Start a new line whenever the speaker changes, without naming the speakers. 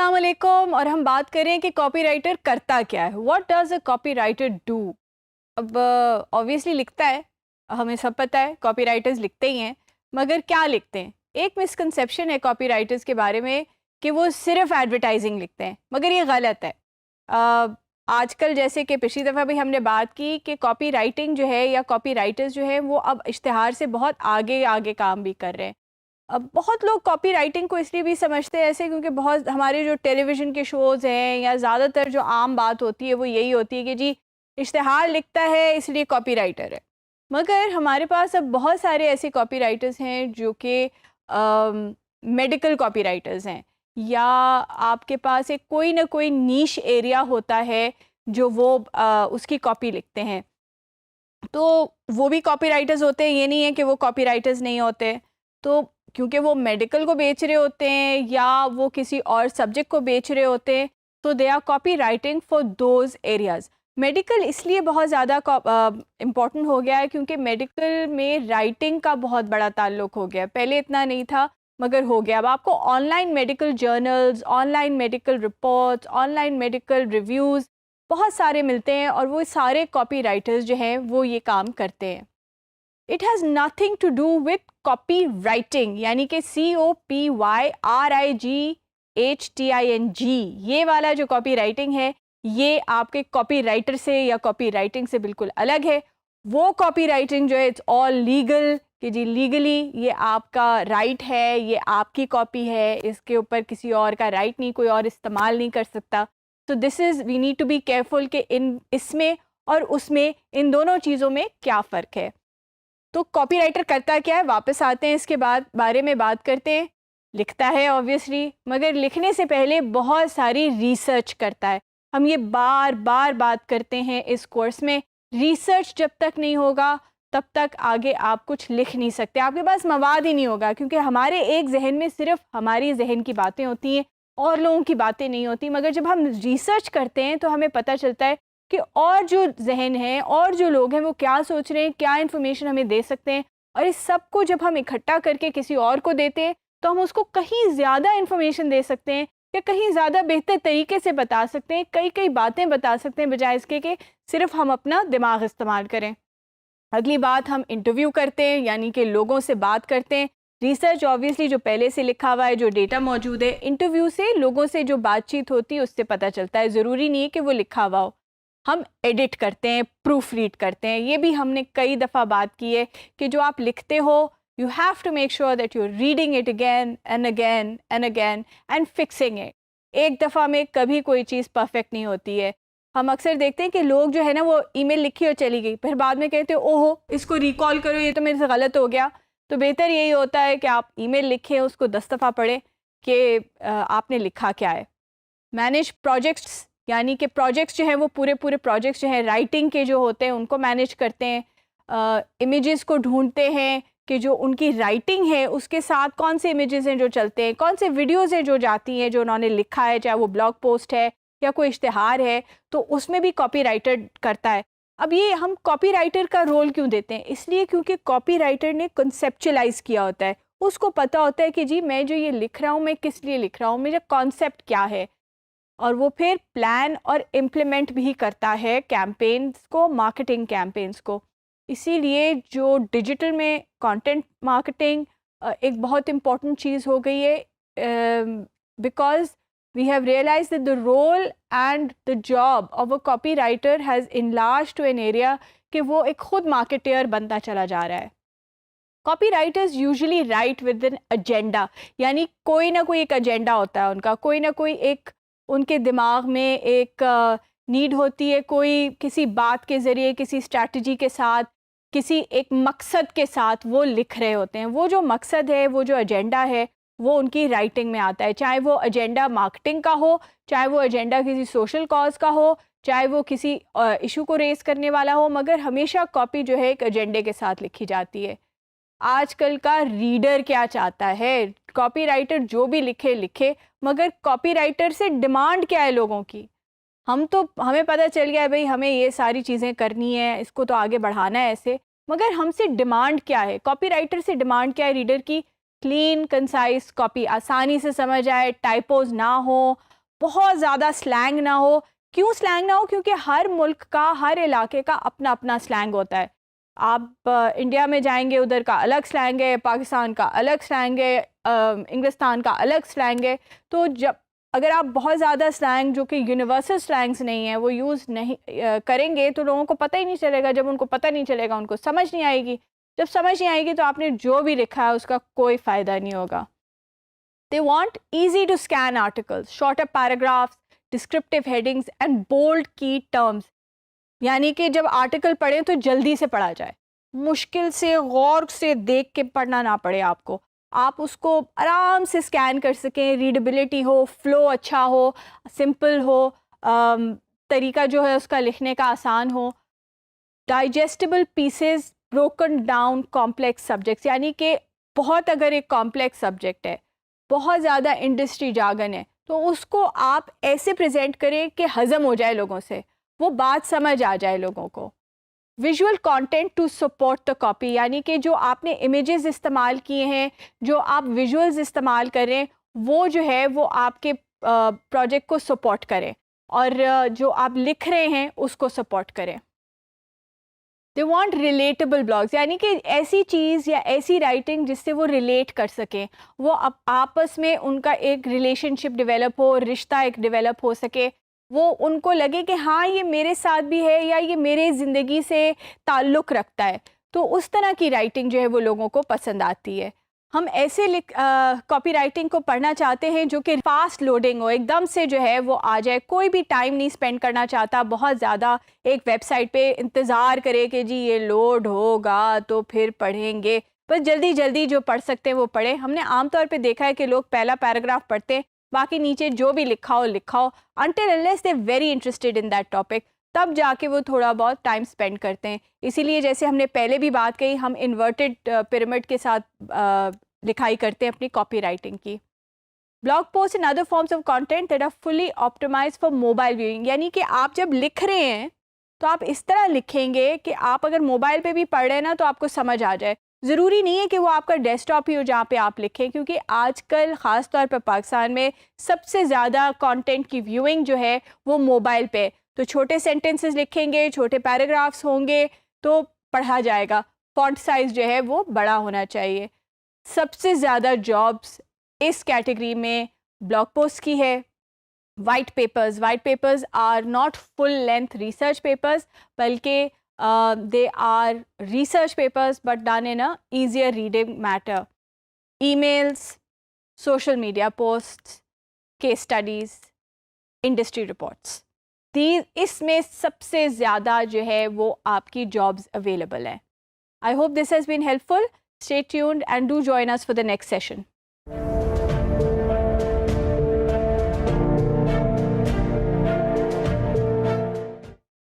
अस्सलाम वालेकुम। और हम बात करें कि कॉपी राइटर करता क्या है, what does a copy writer do. अब ऑब्वियसली लिखता है, हमें सब पता है कॉपी राइटर्स लिखते ही हैं, मगर क्या लिखते हैं। एक मिसकंसेप्शन है कॉपी राइटर्स के बारे में कि वो सिर्फ एडवर्टाइजिंग लिखते हैं, मगर ये गलत है। आजकल जैसे कि पिछली दफ़ा भी हमने बात की कि कॉपी राइटिंग जो है या कॉपी राइटर्स जो है वो अब इश्तिहार से बहुत आगे आगे काम भी कर रहे हैं। अब बहुत लोग कॉपी राइटिंग को इसलिए भी समझते हैं ऐसे क्योंकि बहुत हमारे जो टेलीविज़न के शोज़ हैं या ज़्यादातर जो आम बात होती है वो यही होती है कि जी इश्तिहार लिखता है इसलिए कॉपी राइटर है। मगर हमारे पास अब बहुत सारे ऐसे कॉपी राइटर्स हैं जो कि मेडिकल कॉपी राइटर्स हैं, या आपके पास एक कोई ना कोई नीश एरिया होता है जो वो उसकी कॉपी लिखते हैं, तो वो भी कॉपी राइटर्स होते हैं। ये नहीं है कि वो कॉपी राइटर्स नहीं होते। तो क्योंकि वो मेडिकल को बेच रहे होते हैं या वो किसी और सब्जेक्ट को बेच रहे होते हैं, तो they are copy writing for those areas. Medical इसलिए बहुत ज़्यादा इम्पॉर्टेंट हो गया है क्योंकि मेडिकल में राइटिंग का बहुत बड़ा ताल्लुक हो गया। पहले इतना नहीं था मगर हो गया। अब आपको online medical journals, online medical reports, online medical reviews बहुत सारे मिलते हैं और वो सारे कॉपी राइटर्स जो हैं वो ये काम करते हैं। It has nothing to do with copy writing, यानी कि COPYRIGHTING, ये वाला जो कॉपी राइटिंग है ये आपके कॉपी राइटर से या कॉपी राइटिंग से बिल्कुल अलग है। वो कॉपी राइटिंग जो है इट्स ऑल लीगल, कि जी लीगली ये आपका राइट है, ये आपकी कॉपी है, इसके ऊपर किसी और का राइट नहीं, कोई और इस्तेमाल नहीं कर सकता। तो this is we need to be careful कि इसमें और उसमें, इन दोनों चीज़ों में क्या फ़र्क है। तो कॉपी राइटर करता क्या है, वापस आते हैं इसके बाद बारे में बात करते हैं। लिखता है ऑब्वियसली, मगर लिखने से पहले बहुत सारी रिसर्च करता है। हम ये बार बार बात करते हैं इस कोर्स में, रिसर्च जब तक नहीं होगा तब तक आगे आप कुछ लिख नहीं सकते, आपके पास मवाद ही नहीं होगा। क्योंकि हमारे एक जहन में सिर्फ हमारी जहन की बातें होती हैं और लोगों की बातें नहीं होती, मगर जब हम रिसर्च करते हैं तो हमें पता चलता है कि और जो जहन है और जो लोग हैं वो क्या सोच रहे हैं, क्या इन्फॉर्मेशन हमें दे सकते हैं। और इस सब को जब हम इकट्ठा करके किसी और को देते हैं तो हम उसको कहीं ज़्यादा इन्फॉर्मेशन दे सकते हैं या कहीं ज़्यादा बेहतर तरीके से बता सकते हैं, कई कई बातें बता सकते हैं, बजाय इसके कि सिर्फ हम अपना दिमाग इस्तेमाल करें। अगली बात, हम इंटरव्यू करते हैं, यानी कि लोगों से बात करते हैं। रिसर्च ऑब्वियसली जो पहले से लिखा हुआ है, जो डेटा मौजूद है, इंटरव्यू से लोगों से जो बातचीत होती है उससे पता चलता है। ज़रूरी नहीं है कि वो लिखा हुआ हो। हम एडिट करते हैं, प्रूफ रीड करते हैं। ये भी हमने कई दफ़ा बात की है कि जो आप लिखते हो you have to make sure that you are reading it again and again and again and fixing it. एक दफ़ा में कभी कोई चीज़ परफेक्ट नहीं होती है। हम अक्सर देखते हैं कि लोग जो है ना वो ईमेल लिखी और चली गई, फिर बाद में कहते हो ओहो इसको रिकॉल करो, ये तो मेरे से गलत हो गया। तो बेहतर यही होता है कि आप ईमेल लिखें, उसको 10 दफ़ा पढ़ें कि आपने लिखा क्या है। मैनेज प्रोजेक्ट्स, यानी कि प्रोजेक्ट्स जो हैं वो पूरे प्रोजेक्ट्स जो हैं राइटिंग के जो होते हैं उनको मैनेज करते हैं। इमेजेस को ढूंढते हैं कि जो उनकी राइटिंग है उसके साथ कौन से इमेजेस हैं जो चलते हैं, कौन से वीडियोज़ हैं जो जाती हैं, जो उन्होंने लिखा है, चाहे वो ब्लॉग पोस्ट है या कोई इश्तिहार है, तो उसमें भी कॉपी राइटर करता है। अब ये हम कॉपी राइटर का रोल क्यों देते हैं, इसलिए क्योंकि कॉपी राइटर ने कंसेप्चुलाइज किया होता है, उसको पता होता है कि जी मैं जो ये लिख रहा हूँ मैं किस लिए लिख रहा हूँ, मेरा कॉन्सेप्ट क्या है, और वो फिर प्लान और इम्प्लीमेंट भी करता है कैंपेन्स को, मार्केटिंग कैंपेन्स को। इसीलिए जो डिजिटल में कंटेंट मार्केटिंग एक बहुत इम्पॉर्टेंट चीज़ हो गई है, because we have realise that the role and the job of a copy writer has enlarged to an area कि वो एक खुद मार्केटर बनता चला जा रहा है। Copy writers usually right with an agenda, यानी कोई ना कोई एक एजेंडा होता है उनका, कोई ना कोई एक उनके दिमाग में एक नीड होती है, कोई किसी बात के ज़रिए, किसी स्ट्रैटेजी के साथ, किसी एक मकसद के साथ वो लिख रहे होते हैं। वो जो मकसद है, वो जो एजेंडा है, वो उनकी राइटिंग में आता है, चाहे वो एजेंडा मार्केटिंग का हो, चाहे वो एजेंडा किसी सोशल कॉज का हो, चाहे वो किसी इशू को रेस करने वाला हो, मगर हमेशा कॉपी जो है एक एजेंडे के साथ लिखी जाती है। आजकल का रीडर क्या चाहता है, कॉपी राइटर जो भी लिखे लिखे, मगर कॉपी राइटर से डिमांड क्या है लोगों की। हमें पता चल गया है भाई हमें ये सारी चीज़ें करनी है, इसको तो आगे बढ़ाना है ऐसे, मगर हमसे डिमांड क्या है, कॉपी राइटर से डिमांड क्या है रीडर की? क्लीन कंसाइज कॉपी, आसानी से समझ आए, टाइपोज ना हो, بہت زیادہ سلینگ نہ ہو. کیوں سلینگ نہ ہو؟ کیونکہ ہر ملک کا، ہر علاقے کا اپنا اپنا سلینگ ہوتا ہے. آپ انڈیا میں جائیں گے ادھر کا الگ سلینگ ہے، پاکستان کا الگ سلینگ ہے، انگلستان کا الگ سلینگ ہے. تو جب اگر آپ بہت زیادہ سلینگ جو کہ یونیورسل سلینگس نہیں ہیں وہ یوز نہیں کریں گے تو لوگوں کو پتہ ہی نہیں چلے گا. جب ان کو پتہ نہیں چلے گا ان کو سمجھ نہیں آئے گی. جب سمجھ نہیں آئے گی تو آپ نے جو بھی لکھا ہے اس کا کوئی فائدہ نہیں ہوگا. They want easy to scan articles, shorter paragraphs, descriptive headings and bold key terms. یعنی کہ جب آرٹیکل پڑھیں تو جلدی سے پڑھا جائے، مشکل سے غور سے دیکھ کے پڑھنا نہ پڑے آپ کو. آپ اس کو آرام سے سکین کر سکیں، ریڈیبلٹی ہو، فلو اچھا ہو، سمپل ہو، طریقہ جو ہے اس کا لکھنے کا آسان ہو. Digestible pieces, broken down complex subjects. یعنی کہ بہت اگر ایک کمپلیکس سبجیکٹ ہے، بہت زیادہ انڈسٹری جارگن ہے، تو اس کو آپ ایسے پریزنٹ کریں کہ ہضم ہو جائے لوگوں سے، وہ بات سمجھ آ جائے لوگوں کو. Visual content to support the copy. یعنی کہ جو آپ نے امیجز استعمال کیے ہیں، جو آپ ویژولز استعمال کریں، وہ جو ہے وہ آپ کے پروجیکٹ کو سپورٹ کریں، اور جو آپ لکھ رہے ہیں اس کو سپورٹ کریں. They want relatable blogs. یعنی کہ ایسی چیز یا ایسی رائٹنگ جس سے وہ ریلیٹ کر سکیں، وہ آپس میں ان کا ایک ریلیشن شپ ڈیولپ ہو، رشتہ ایک ڈیولپ ہو سکے، وہ ان کو لگے کہ ہاں یہ میرے ساتھ بھی ہے یا یہ میرے زندگی سے تعلق رکھتا ہے. تو اس طرح کی رائٹنگ جو ہے وہ لوگوں کو پسند آتی ہے. ہم ایسے کاپی رائٹنگ کو پڑھنا چاہتے ہیں جو کہ فاسٹ لوڈنگ ہو، ایک دم سے جو ہے وہ آ جائے. کوئی بھی ٹائم نہیں اسپینڈ کرنا چاہتا بہت زیادہ ایک ویب سائٹ پہ انتظار کرے کہ جی یہ لوڈ ہوگا تو پھر پڑھیں گے. بس جلدی جلدی جو پڑھ سکتے ہیں وہ پڑھیں. ہم نے عام طور پہ دیکھا ہے کہ لوگ پہلا پیراگراف پڑھتے ہیں، باقی نیچے جو بھی لکھا ہو until unless they're very interested in that topic، تب جا کے وہ تھوڑا بہت ٹائم اسپینڈ کرتے ہیں. اسی لیے جیسے ہم نے پہلے بھی بات کہی، ہم انورٹڈ پیرامڈ کے ساتھ لکھائی کرتے ہیں اپنی کاپی رائٹنگ کی. Blog post and other forms of content that are fully optimised for mobile viewing. یعنی کہ آپ جب لکھ رہے ہیں تو آپ اس طرح لکھیں گے کہ آپ اگر موبائل پہ بھی پڑھ رہے ہیں نا تو آپ کو سمجھ آ جائے. ضروری نہیں ہے کہ وہ آپ کا ڈیسک ٹاپ ہی ہو جہاں پہ آپ لکھیں، کیونکہ آج کل خاص طور پہ پاکستان میں سب سے زیادہ کانٹینٹ کی ویونگ جو ہے وہ موبائل پہ. تو چھوٹے سینٹنسز لکھیں گے، چھوٹے پیراگرافس ہوں گے تو پڑھا جائے گا. فونٹ سائز جو ہے وہ بڑا ہونا چاہیے. سب سے زیادہ جابس اس کیٹیگری میں بلاگ پوسٹ کی ہے. White papers are not full length research papers, بلکہ they are research papers but done in a easier reading matter. Emails, social media posts, case studies, industry reports. اس میں سب سے زیادہ جو ہے وہ آپ کی jobs available ہیں. I hope this has been helpful. Stay tuned and do join us for the next session.